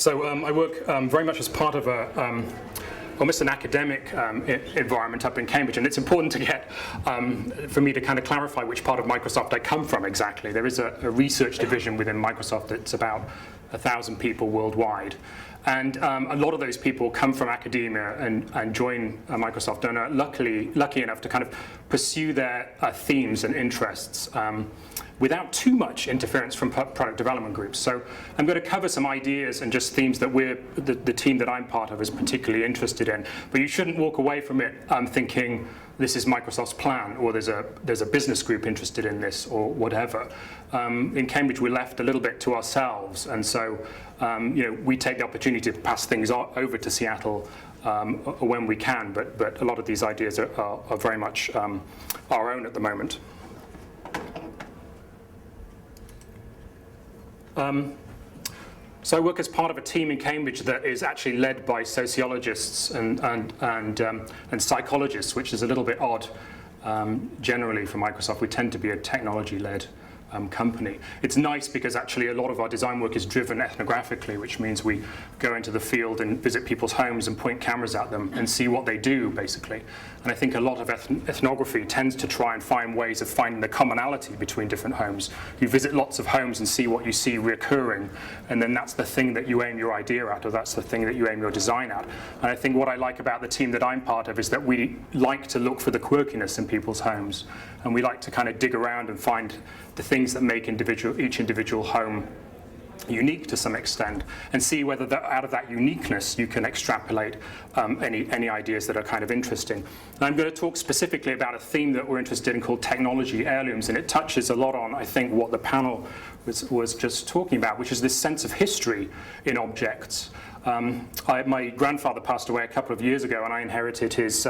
So I work very much as part of a almost an academic environment up in Cambridge, and it's important to get for me to kind of clarify which part of Microsoft I come from exactly. There is a research division within Microsoft that's about 1,000 people worldwide, and a lot of those people come from academia and join Microsoft and are lucky enough to kind of pursue their themes and interests without too much interference from product development groups. So I'm going to cover some ideas and just themes that the team that I'm part of is particularly interested in. But you shouldn't walk away from it thinking this is Microsoft's plan, or there's a business group interested in this, or whatever. In Cambridge, we're left a little bit to ourselves, and so we take the opportunity to pass things over to Seattle when we can. But a lot of these ideas are very much our own at the moment. So I work as part of a team in Cambridge that is actually led by sociologists and psychologists, which is a little bit odd generally for Microsoft. We tend to be a technology-led company. It's nice because actually a lot of our design work is driven ethnographically, which means we go into the field and visit people's homes and point cameras at them and see what they do, basically. And I think a lot of ethnography tends to try and find ways of finding the commonality between different homes. You visit lots of homes and see what you see recurring, and then that's the thing that you aim your idea at, or that's the thing that you aim your design at. And I think what I like about the team that I'm part of is that we like to look for the quirkiness in people's homes, and we like to kind of dig around and find the things that make each individual home unique to some extent, and see whether out of that uniqueness you can extrapolate any ideas that are kind of interesting. And I'm going to talk specifically about a theme that we're interested in called technology heirlooms, and it touches a lot on, I think, what the panel was just talking about, which is this sense of history in objects. My grandfather passed away a couple of years ago, and I inherited his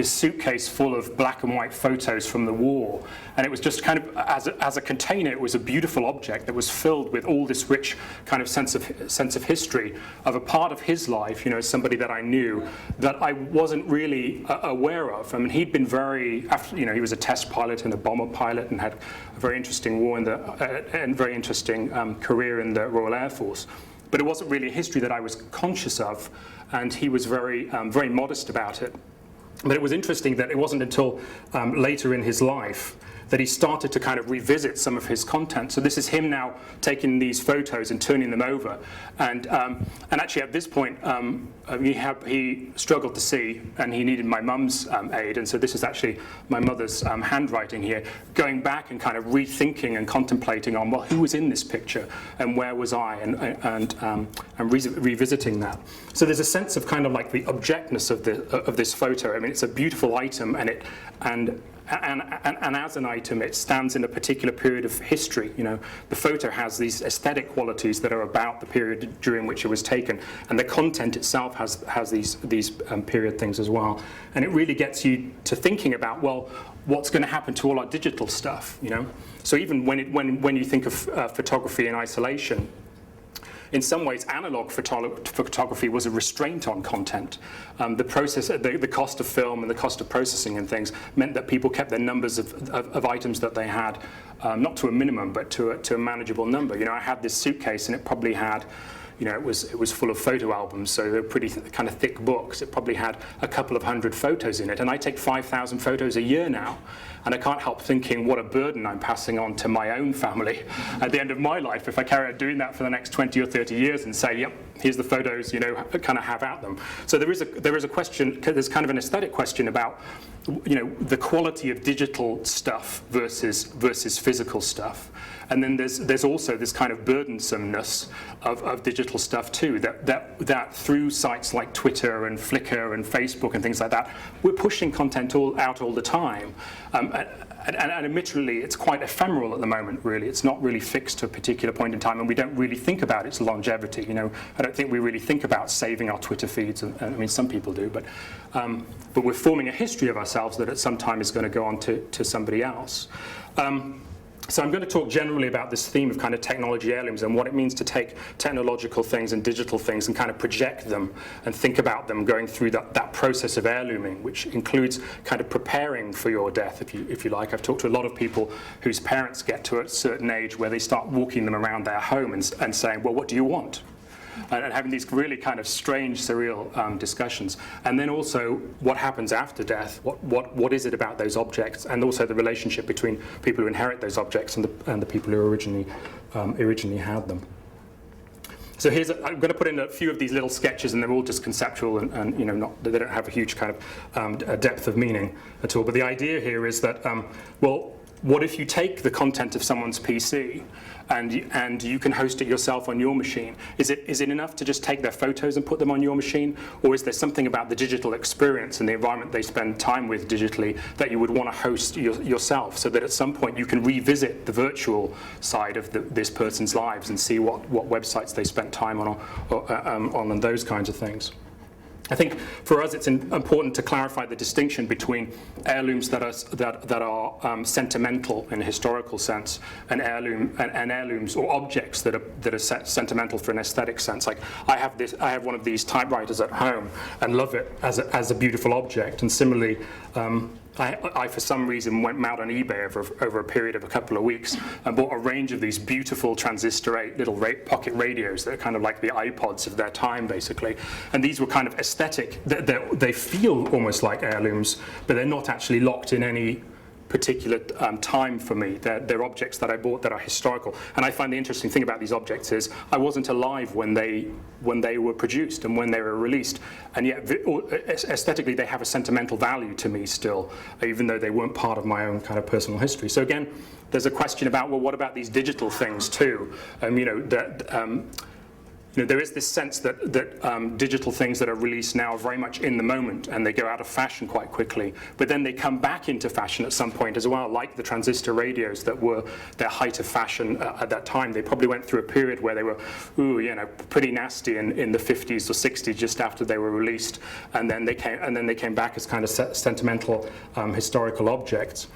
suitcase full of black and white photos from the war. And it was just kind of, as a container, it was a beautiful object that was filled with all this rich kind of sense of history of a part of his life, somebody that I knew that I wasn't really aware of. I mean, he'd been he was a test pilot and a bomber pilot and had a very interesting war and very interesting career in the Royal Air Force. But it wasn't really a history that I was conscious of, and he was very modest about it. But it was interesting that it wasn't until later in his life that he started to kind of revisit some of his content. So this is him now taking these photos and turning them over. And actually at this point, he struggled to see, and he needed my mum's aid. And so this is actually my mother's handwriting here, going back and kind of rethinking and contemplating on, well, who was in this picture and where was I, and revisiting that. So there's a sense of kind of like the objectness of this photo. I mean, it's a beautiful item, and as an item, it stands in a particular period of history. The photo has these aesthetic qualities that are about the period during which it was taken, and the content itself has these period things as well. And it really gets you to thinking about, well, what's going to happen to all our digital stuff? So even when you think of photography in isolation, in some ways, analog photography was a restraint on content. The cost of film and the cost of processing and things meant that people kept their numbers of items that they had, not to a minimum, but to a manageable number. I had this suitcase, and it probably had, it was full of photo albums, so they're pretty kind of thick books. It probably had a couple of hundred photos in it, and I take 5,000 photos a year now. And I can't help thinking what a burden I'm passing on to my own family at the end of my life if I carry on doing that for the next 20 or 30 years and say, yep, here's the photos, kind of have at them. So there is a question, there's kind of an aesthetic question about, the quality of digital stuff versus physical stuff. And then there's also this kind of burdensomeness of digital stuff too, that through sites like Twitter and Flickr and Facebook and things like that, we're pushing content out all the time. And admittedly, it's quite ephemeral at the moment, really. It's not really fixed to a particular point in time, and we don't really think about its longevity. I don't think we really think about saving our Twitter feeds. I mean, some people do, but we're forming a history of ourselves that at some time is going to go on to somebody else. So I'm going to talk generally about this theme of kind of technology heirlooms and what it means to take technological things and digital things and kind of project them and think about them going through that process of heirlooming, which includes kind of preparing for your death, if you like. I've talked to a lot of people whose parents get to a certain age where they start walking them around their home and saying, well, what do you want? and having these really kind of strange, surreal discussions. And then also what happens after death, what is it about those objects, and also the relationship between people who inherit those objects and the people who originally had them. So I'm going to put in a few of these little sketches, and they're all just conceptual, and you know, they don't have a huge kind of depth of meaning at all. But the idea here is that, well, what if you take the content of someone's PC and you can host it yourself on your machine? Is it enough to just take their photos and put them on your machine? Or is there something about the digital experience and the environment they spend time with digitally that you would want to host yourself, so that at some point you can revisit the virtual side of this person's lives and see what websites they spent time on, and those kinds of things? I think for us it's important to clarify the distinction between heirlooms that are sentimental in a historical sense, and heirlooms or objects that are sentimental for an aesthetic sense. Like I have one of these typewriters at home and love it as a beautiful object, and similarly I for some reason went out on eBay over a period of a couple of weeks and bought a range of these beautiful transistor 8 little pocket radios that are kind of like the iPods of their time, basically. And these were kind of aesthetic. They feel almost like heirlooms, but they're not actually locked in any particular time for me. They're objects that I bought that are historical. And I find the interesting thing about these objects is I wasn't alive when they were produced and when they were released, and yet aesthetically they have a sentimental value to me still, even though they weren't part of my own kind of personal history. So again, there's a question about, well, what about these digital things too? There is this sense that digital things that are released now are very much in the moment, and they go out of fashion quite quickly. But then they come back into fashion at some point as well, like the transistor radios that were their height of fashion at that time. They probably went through a period where they were, pretty nasty in the 50s or 60s, just after they were released, and then they came back as kind of sentimental historical objects.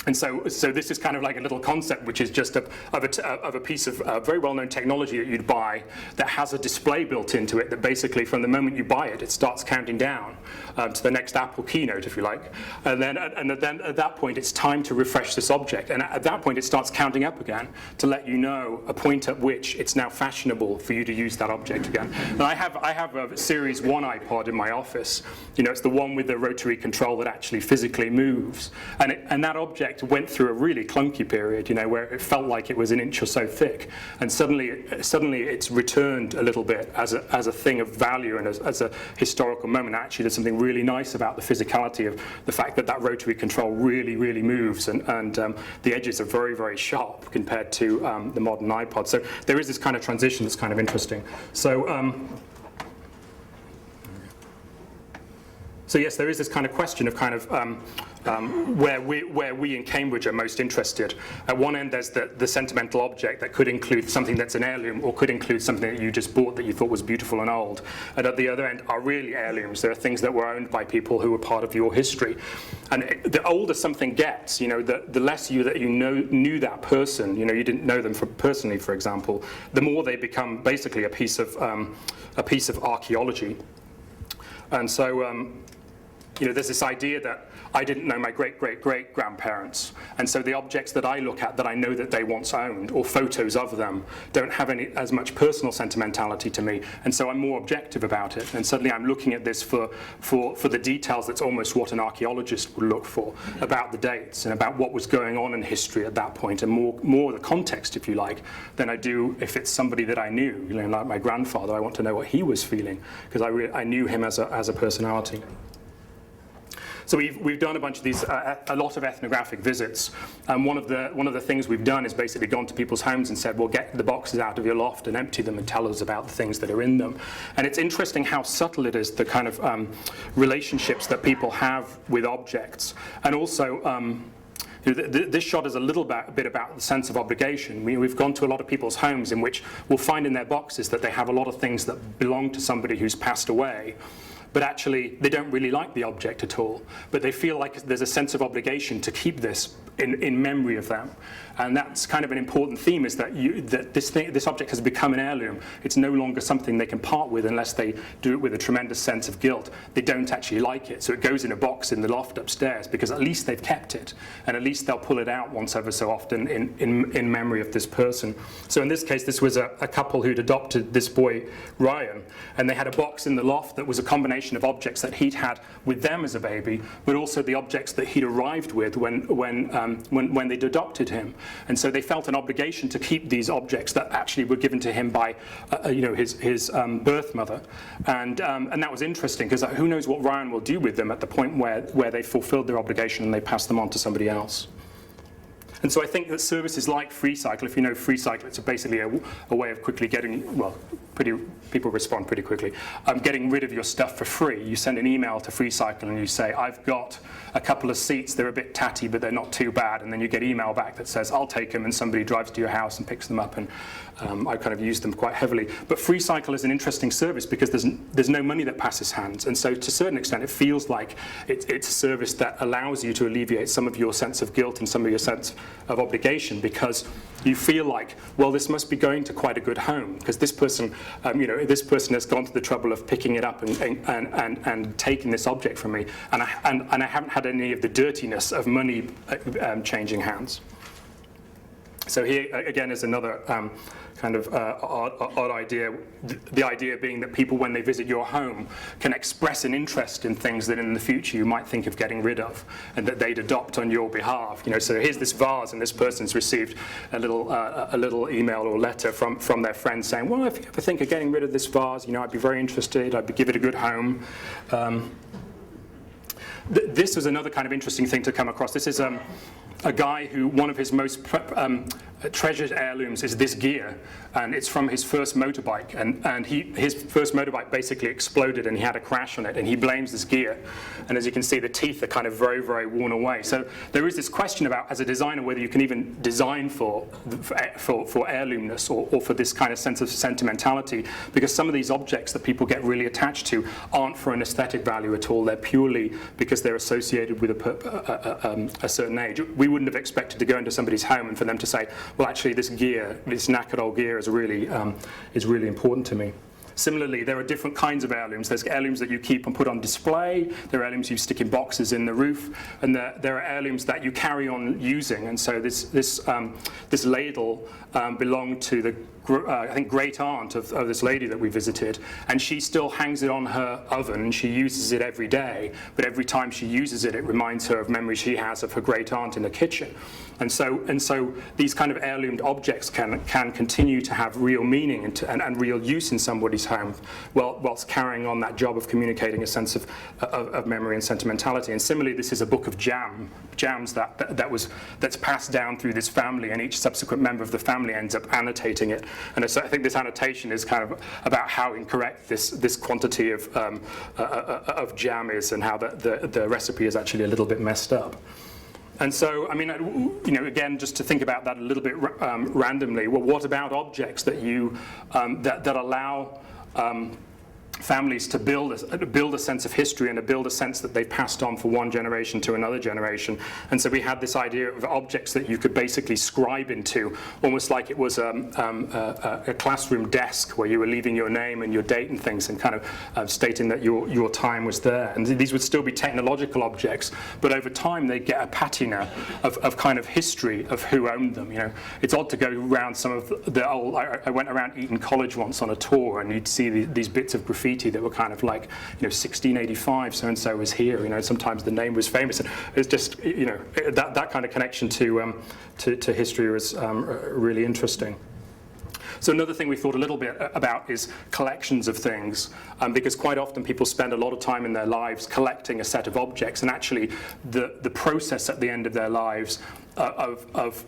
And so this is kind of like a little concept, which is just of a piece of very well-known technology that you'd buy that has a display built into it that basically from the moment you buy it, it starts counting down to the next Apple keynote, if you like. And then at that point, it's time to refresh this object. And at that point, it starts counting up again to let you know a point at which it's now fashionable for you to use that object again. And I have a Series 1 iPod in my office. It's the one with the rotary control that actually physically moves. And that object went through a really clunky period, where it felt like it was an inch or so thick, and suddenly it's returned a little bit as a thing of value and as a historical moment. Actually, there's something really nice about the physicality of the fact that rotary control really, really moves, and the edges are very, very sharp compared to the modern iPod. So there is this kind of transition that's kind of interesting. So yes, there is this kind of question of where we in Cambridge are most interested. At one end, there's the sentimental object that could include something that's an heirloom, or could include something that you just bought that you thought was beautiful and old. And at the other end are really heirlooms. There are things that were owned by people who were part of your history. And the older something gets, the less you knew that person, you didn't know them personally, for example, the more they become basically a piece of archaeology. And so there's this idea that I didn't know my great-great-great-grandparents, and so the objects that I look at that I know that they once owned, or photos of them, don't have as much personal sentimentality to me, and so I'm more objective about it. And suddenly I'm looking at this for the details that's almost what an archaeologist would look for, about the dates and about what was going on in history at that point, and more the context, if you like, than I do if it's somebody that I knew. Like my grandfather, I want to know what he was feeling, because I knew him as a personality. So we've done a bunch of these, a lot of ethnographic visits, and one of the things we've done is basically gone to people's homes and said, well, get the boxes out of your loft and empty them and tell us about the things that are in them. And it's interesting how subtle it is, the kind of relationships that people have with objects, and also this shot is a little bit about the sense of obligation. We've gone to a lot of people's homes in which we'll find in their boxes that they have a lot of things that belong to somebody who's passed away, but actually they don't really like the object at all. But they feel like there's a sense of obligation to keep this in memory of them. And that's kind of an important theme, is that this object has become an heirloom. It's no longer something they can part with unless they do it with a tremendous sense of guilt. They don't actually like it, so it goes in a box in the loft upstairs, because at least they've kept it, and at least they'll pull it out once ever so often in memory of this person. So in this case, this was a couple who'd adopted this boy, Ryan, and they had a box in the loft that was a combination of objects that he'd had with them as a baby, but also the objects that he'd arrived with when they'd adopted him. And so they felt an obligation to keep these objects that actually were given to him by his birth mother. And that was interesting, because who knows what Ryan will do with them at the point where they fulfilled their obligation and they pass them on to somebody else. And so I think that services like FreeCycle, if you know FreeCycle, it's basically a way of quickly getting, well, people respond pretty quickly, getting rid of your stuff for free. You send an email to FreeCycle and you say, I've got a couple of seats, they're a bit tatty, but they're not too bad. And then you get email back that says, I'll take them, and somebody drives to your house and picks them up. And I kind of use them quite heavily. But FreeCycle is an interesting service because there's no money that passes hands. And so to a certain extent, it feels like it's a service that allows you to alleviate some of your sense of guilt and some of your sense of obligation, because you feel like, well, this must be going to quite a good home, because this person, this person has gone to the trouble of picking it up and taking this object from me, and I haven't had any of the dirtiness of money changing hands. So here again is another kind of odd idea. The idea being that people, when they visit your home, can express an interest in things that in the future you might think of getting rid of, and that they'd adopt on your behalf. So here's this vase, and this person's received a little email or letter from their friend saying, well, if you ever think of getting rid of this vase, I'd be very interested. I'd give it a good home. This was another kind of interesting thing to come across. This is a guy who, one of his most treasured heirlooms is this gear, and it's from his first motorbike, and his first motorbike basically exploded and he had a crash on it, and he blames this gear, and as you can see, the teeth are kind of very, very worn away. So there is this question about, as a designer, whether you can even design for heirloomness or for this kind of sense of sentimentality, because some of these objects that people get really attached to aren't for an aesthetic value at all. They're purely because they're associated with a certain age. We wouldn't have expected to go into somebody's home and for them to say, well, actually, this gear, this knackered old gear, is really important to me. Similarly, there are different kinds of heirlooms. There's heirlooms that you keep and put on display. There are heirlooms you stick in boxes in the roof, and there are heirlooms that you carry on using. And so this ladle belonged to the I think great aunt of this lady that we visited, and she still hangs it on her oven and she uses it every day, but every time she uses it, it reminds her of memories she has of her great aunt in the kitchen. And so these kind of heirloomed objects can continue to have real meaning and real use in somebody's home, whilst carrying on that job of communicating a sense of memory and sentimentality. And similarly, this is a book of jams that's passed down through this family, and each subsequent member of the family ends up annotating it. And so I think this annotation is kind of about how incorrect this quantity of jam is, and how the recipe is actually a little bit messed up. And so, I mean, again, just to think about that a little bit randomly. Well, what about objects that that allow families to build a sense of history and to build a sense that they've passed on from one generation to another generation? And so we had this idea of objects that you could basically scribe into, almost like it was a classroom desk where you were leaving your name and your date and things, and kind of stating that your time was there. And these would still be technological objects, but over time they get a patina of kind of history of who owned them. It's odd to go around some of the old. I went around Eton College once on a tour, and you'd see these bits of graffiti that were kind of like, 1685, so and so was here. Sometimes the name was famous, and it's just, that kind of connection to history was really interesting. So another thing we thought a little bit about is collections of things, because quite often people spend a lot of time in their lives collecting a set of objects, and actually the process at the end of their lives of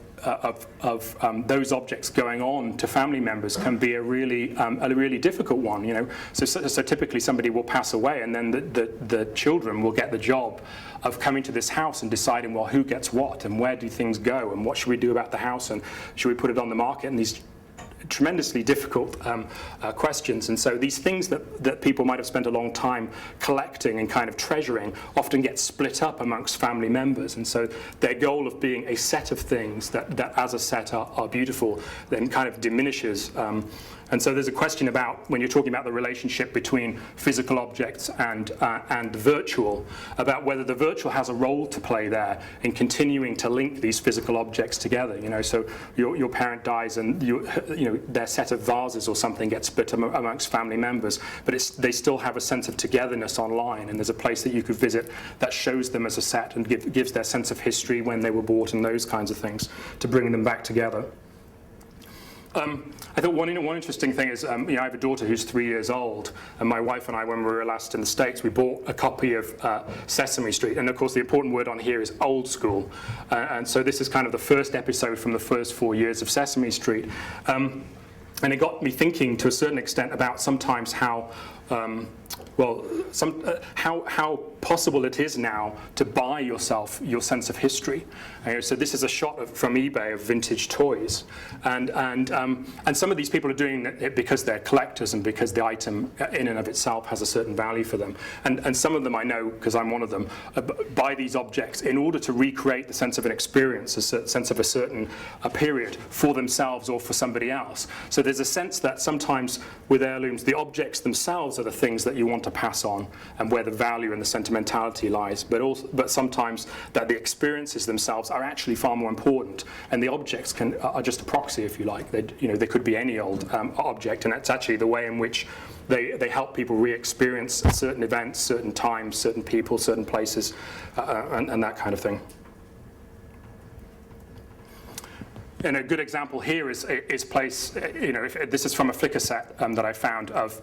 those objects going on to family members can be a really difficult one. So typically somebody will pass away, and then the children will get the job of coming to this house and deciding, well, who gets what, and where do things go, and what should we do about the house, and should we put it on the market? And these tremendously difficult questions. And so these things that people might have spent a long time collecting and kind of treasuring often get split up amongst family members. And so their goal of being a set of things that as a set are beautiful then kind of diminishes. And so there's a question about, when you're talking about the relationship between physical objects and virtual, about whether the virtual has a role to play there in continuing to link these physical objects together. You know, so your parent dies and their set of vases or something gets split amongst family members, but they still have a sense of togetherness online, and there's a place that you could visit that shows them as a set and gives their sense of history, when they were bought, and those kinds of things to bring them back together. I thought one interesting thing is, I have a daughter who's 3 years old, and my wife and I, when we were last in the States, we bought a copy of Sesame Street, and of course the important word on here is old school, and so this is kind of the first episode from the first 4 years of Sesame Street, and it got me thinking to a certain extent about sometimes how how possible it is now to buy yourself your sense of history. So this is a shot from eBay of vintage toys, and some of these people are doing it because they're collectors and because the item in and of itself has a certain value for them. And some of them I know, because I'm one of them, buy these objects in order to recreate the sense of an experience, a sense of a certain period for themselves or for somebody else. So there's a sense that sometimes with heirlooms, the objects themselves are the things that you want to pass on, and where the value and the sentimentality lies, but sometimes that the experiences themselves are actually far more important, and the objects are just a proxy, if you like. They could be any old object, and that's actually the way in which they help people re-experience certain events, certain times, certain people, certain places, and that kind of thing. And a good example here is place. This is from a Flickr set that I found of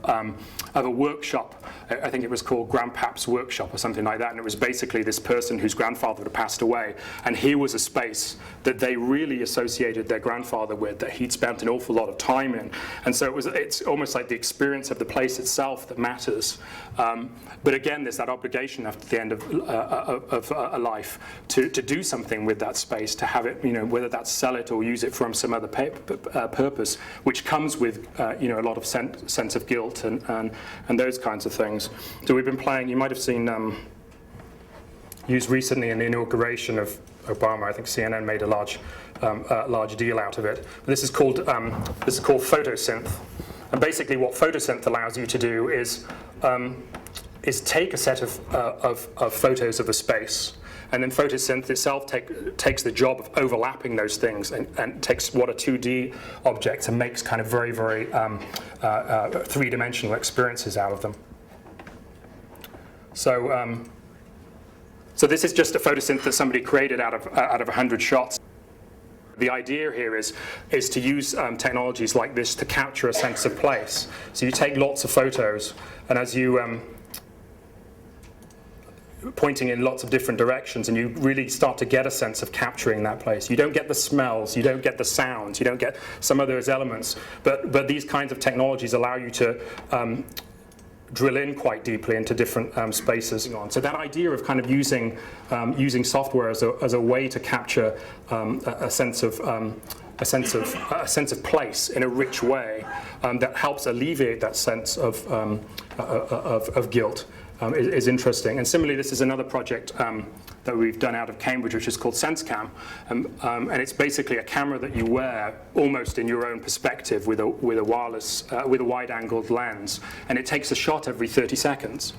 a workshop. I think it was called Grandpap's Workshop or something like that. And it was basically this person whose grandfather had passed away. And here was a space that they really associated their grandfather with, that he'd spent an awful lot of time in. And so it's almost like the experience of the place itself that matters. But again, there's that obligation after the end of a life to do something with that space, to have it, whether that's sell it or use it from some other purpose, which comes with a lot of sense of guilt and those kinds of things. So we've been playing. You might have seen used recently in the inauguration of Obama. I think CNN made a large deal out of it. But this is called photosynth, and basically what photosynth allows you to do is take a set of photos of a space. And then photosynth itself takes the job of overlapping those things and takes what are 2D objects and makes kind of very, very three-dimensional experiences out of them. So this is just a photosynth that somebody created out of 100 shots. The idea here is to use technologies like this to capture a sense of place. So you take lots of photos, and as you pointing in lots of different directions, and you really start to get a sense of capturing that place. You don't get the smells, you don't get the sounds, you don't get some of those elements, but these kinds of technologies allow you to drill in quite deeply into different spaces. So that idea of kind of using software as a way to capture a sense of place in a rich way that helps alleviate that sense of guilt. Is interesting. And similarly, this is another project that we've done out of Cambridge, which is called SenseCam, and it's basically a camera that you wear almost in your own perspective with a wireless, with a wide-angled lens, and it takes a shot every 30 seconds.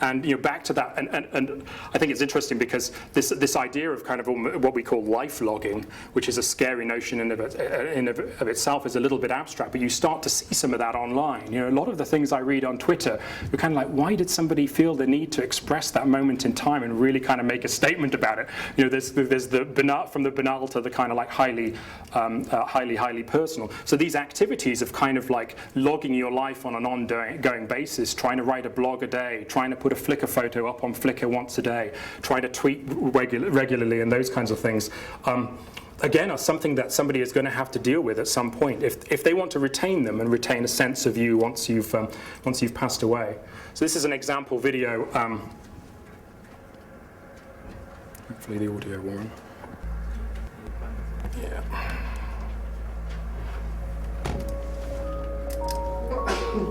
And back to that, and I think it's interesting because this idea of kind of what we call life logging, which is a scary notion in of itself, is a little bit abstract. But you start to see some of that online. A lot of the things I read on Twitter, you're kind of like, why did somebody feel the need to express that moment in time and really kind of make a statement about it? There's the banal, from the banal to the kind of like highly personal. So these activities of kind of like logging your life on an ongoing basis, trying to write a blog a day, trying to put a Flickr photo up on Flickr once a day, try to tweet regularly, and those kinds of things, again, are something that somebody is going to have to deal with at some point if they want to retain them and retain a sense of you once you've passed away. So this is an example video. Hopefully the audio will run. Yeah. Can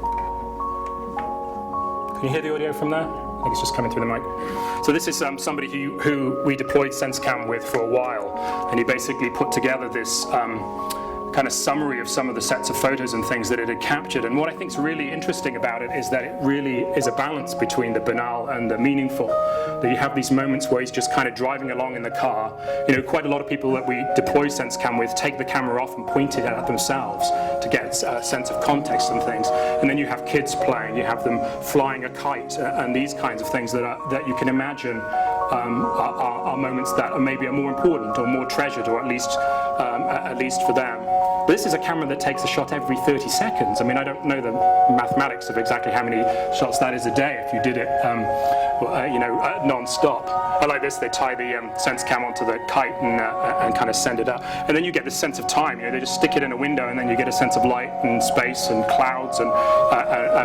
you hear the audio from there? I think it's just coming through the mic. So this is somebody who we deployed SenseCam with for a while, and he basically put together this kind of summary of some of the sets of photos and things that it had captured. And what I think is really interesting about it is that it really is a balance between the banal and the meaningful. That you have these moments where he's just kind of driving along in the car. You know, quite a lot of people that we deploy SenseCam with take the camera off and point it at themselves to get a sense of context and things. And then you have kids playing, you have them flying a kite, and these kinds of things that you can imagine are moments that are maybe more important or more treasured, or at least for them. But this is a camera that takes a shot every 30 seconds. I mean, I don't know the mathematics of exactly how many shots that is a day if you did it, non-stop. I like this. They tie the SenseCam onto the kite and kind of send it up, and then you get this sense of time. You know, they just stick it in a window, and then you get a sense of light and space and clouds and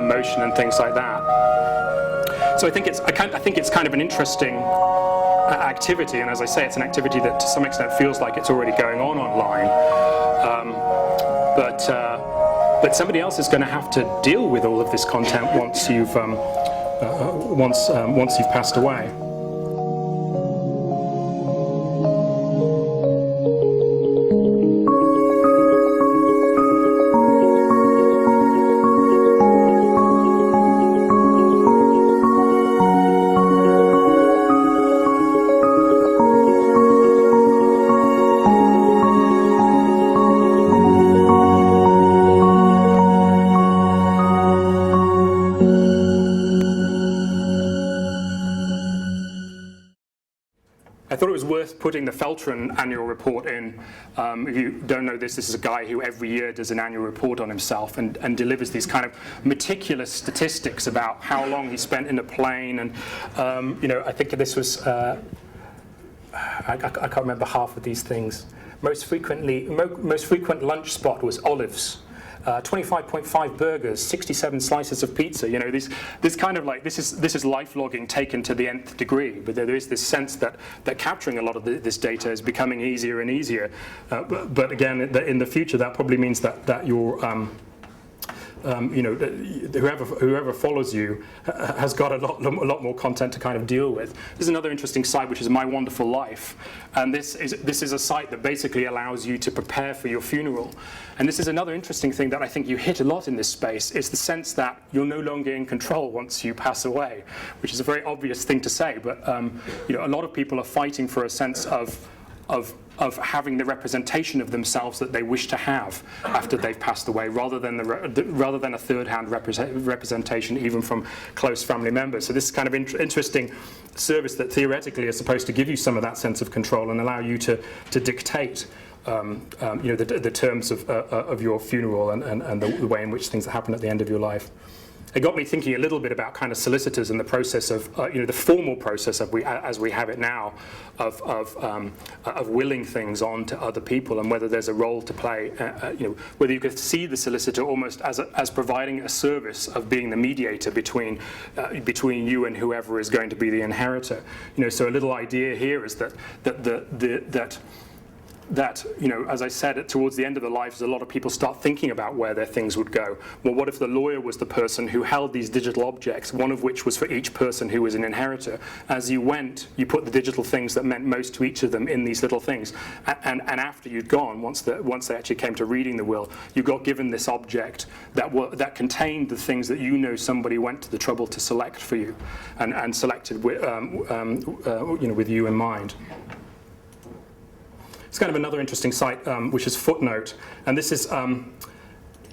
motion and things like that. So I think it's kind of an interesting activity, and as I say, it's an activity that to some extent feels like it's already going on online. But somebody else is going to have to deal with all of this content once you've passed away. I thought it was worth putting the Feltrin annual report in. If you don't know this is a guy who every year does an annual report on himself and delivers these kind of meticulous statistics about how long he spent in a plane. And I think this was, I can't remember half of these things. Most frequent lunch spot was Olives. 25.5 burgers, 67 slices of pizza. You know, this kind of like this is life logging taken to the nth degree. But there is this sense that capturing a lot of this data is becoming easier and easier. But again, in the future, that probably means that your whoever follows you has got a lot more content to kind of deal with. There's another interesting site which is My Wonderful Life, and this is a site that basically allows you to prepare for your funeral. And this is another interesting thing that I think you hit a lot in this space, is the sense that you're no longer in control once you pass away, which is a very obvious thing to say, but a lot of people are fighting for a sense of having the representation of themselves that they wish to have after they've passed away, rather than a third-hand representation even from close family members. So this is kind of interesting service that theoretically is supposed to give you some of that sense of control and allow you to dictate the terms of your funeral and the way in which things happen at the end of your life. It got me thinking a little bit about kind of solicitors and the process of, the formal process as we have it now, of willing things on to other people, and whether there's a role to play, whether you could see the solicitor almost as providing a service of being the mediator between you and whoever is going to be the inheritor. So a little idea here is that as I said, towards the end of the lives, a lot of people start thinking about where their things would go. Well, what if the lawyer was the person who held these digital objects, one of which was for each person who was an inheritor? As you went, you put the digital things that meant most to each of them in these little things. And after you'd gone, once they actually came to reading the will, you got given this object that contained the things that somebody went to the trouble to select for you, and selected with you in mind. It's kind of another interesting site, which is Footnote, and this is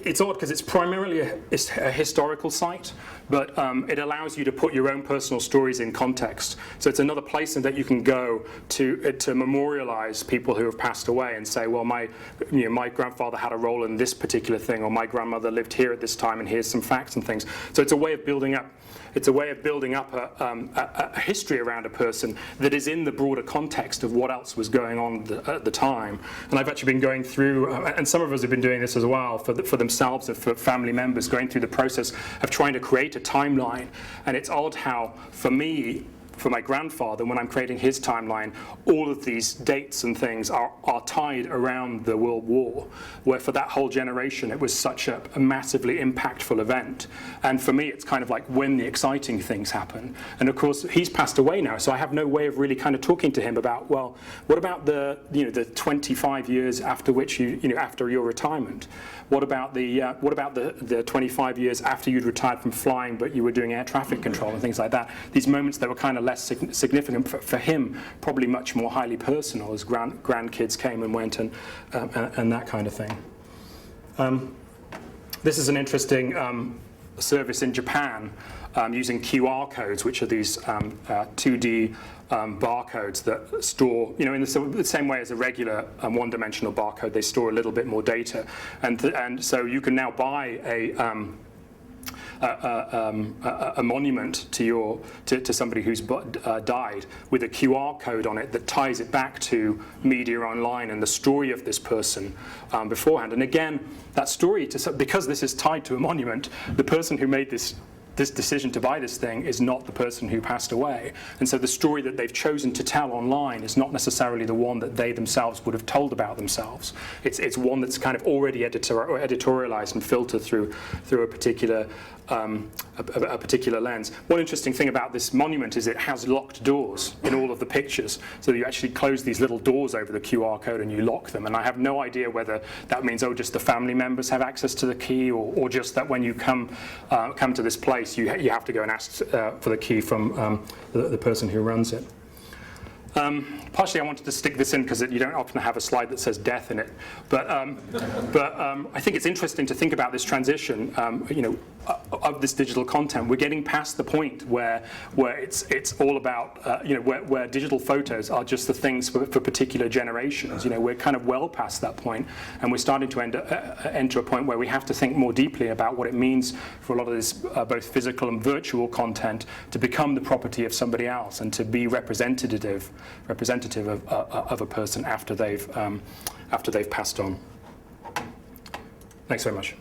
it's odd because it's primarily a historical site, but it allows you to put your own personal stories in context. So it's another place that you can go to memorialize people who have passed away and say, well, my grandfather had a role in this particular thing, or my grandmother lived here at this time, and here's some facts and things. So it's a way of building up. It's a way of building up a history around a person that is in the broader context of what else was going on at the time. And I've actually been going through, and some of us have been doing this as well, for themselves and for family members, going through the process of trying to create a timeline. And it's odd how, for me, for my grandfather, when I'm creating his timeline, all of these dates and things are tied around the World War, where for that whole generation it was such a massively impactful event. And for me, it's kind of like when the exciting things happen. And of course, he's passed away now, so I have no way of really kind of talking to him about, well, what about the 25 years after which after your retirement? What about the 25 years after you'd retired from flying, but you were doing air traffic control and things like that? These moments that were kind of less significant for him, probably much more highly personal, as grandkids came and went and that kind of thing. This is an interesting service in Japan using QR codes, which are these 2D barcodes that store, in the same way as a regular one-dimensional barcode, they store a little bit more data, and so you can now buy a monument to somebody who's died with a QR code on it that ties it back to media online and the story of this person beforehand. And again, that story, because this is tied to a monument, the person who made this decision to buy this thing is not the person who passed away. And so the story that they've chosen to tell online is not necessarily the one that they themselves would have told about themselves. It's one that's kind of already editorialized and filtered through a particular lens. One interesting thing about this monument is it has locked doors in all of the pictures. So you actually close these little doors over the QR code and you lock them. And I have no idea whether that means, just the family members have access to the key, or just that when you come to this place, you have to go and ask for the key from the person who runs it. Partially, I wanted to stick this in because you don't often have a slide that says death in it. But I think it's interesting to think about this transition, of this digital content. We're getting past the point where it's all about, where digital photos are just the things for particular generations. We're kind of well past that point, and we're starting to enter a point where we have to think more deeply about what it means for a lot of this both physical and virtual content to become the property of somebody else and to be representative of a person after they've passed on. Thanks very much.